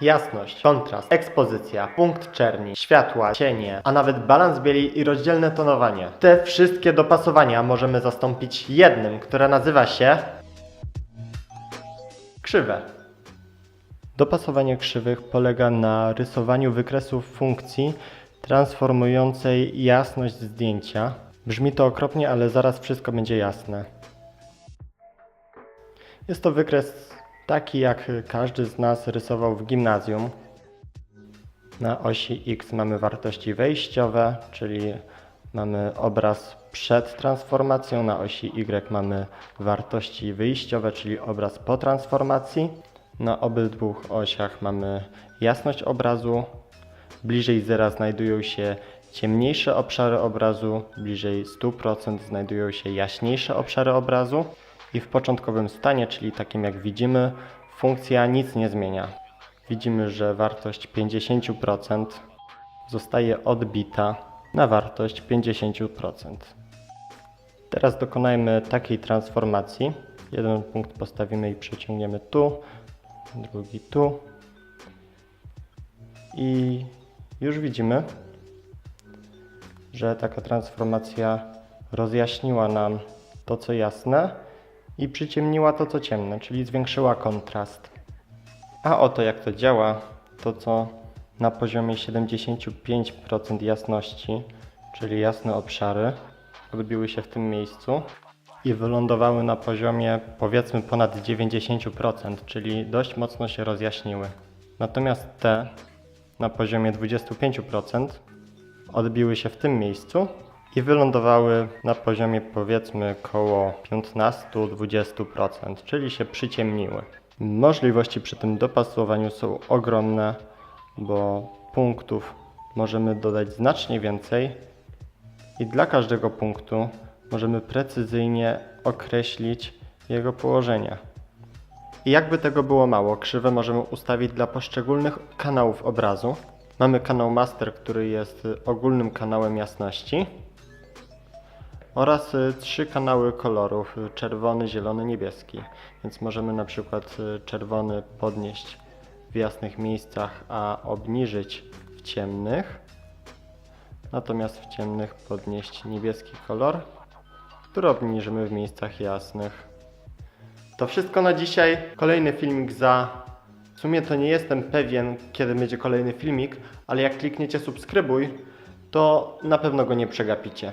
Jasność, kontrast, ekspozycja, punkt czerni, światła, cienie, a nawet balans bieli i rozdzielne tonowanie. Te wszystkie dopasowania możemy zastąpić jednym, które nazywa się krzywe. Dopasowanie krzywych polega na rysowaniu wykresów funkcji transformującej jasność zdjęcia. Brzmi to okropnie, ale zaraz wszystko będzie jasne. Jest to wykres taki, jak każdy z nas rysował w gimnazjum. Na osi X mamy wartości wejściowe, czyli mamy obraz przed transformacją. Na osi Y mamy wartości wyjściowe, czyli obraz po transformacji. Na obydwu osiach mamy jasność obrazu. Bliżej zera znajdują się ciemniejsze obszary obrazu, bliżej 100% znajdują się jaśniejsze obszary obrazu. I w początkowym stanie, czyli takim jak widzimy, funkcja nic nie zmienia. Widzimy, że wartość 50% zostaje odbita na wartość 50%. Teraz dokonajmy takiej transformacji. Jeden punkt postawimy i przeciągniemy tu, drugi tu. I już widzimy, że taka transformacja rozjaśniła nam to, co jasne, i przyciemniła to, co ciemne, czyli zwiększyła kontrast. A oto jak to działa, to co na poziomie 75% jasności, czyli jasne obszary, odbiły się w tym miejscu i wylądowały na poziomie powiedzmy ponad 90%, czyli dość mocno się rozjaśniły. Natomiast te na poziomie 25% odbiły się w tym miejscu i wylądowały na poziomie powiedzmy około 15-20%, czyli się przyciemniły. Możliwości przy tym dopasowaniu są ogromne, bo punktów możemy dodać znacznie więcej i dla każdego punktu możemy precyzyjnie określić jego położenie. I jakby tego było mało, krzywe możemy ustawić dla poszczególnych kanałów obrazu. Mamy kanał master, który jest ogólnym kanałem jasności oraz 3 kanały kolorów, czerwony, zielony, niebieski. Więc możemy na przykład czerwony podnieść w jasnych miejscach, a obniżyć w ciemnych. Natomiast w ciemnych podnieść niebieski kolor, który obniżymy w miejscach jasnych. To wszystko na dzisiaj. Kolejny filmik za... W sumie to nie jestem pewien, kiedy będzie kolejny filmik, ale jak klikniecie subskrybuj, to na pewno go nie przegapicie.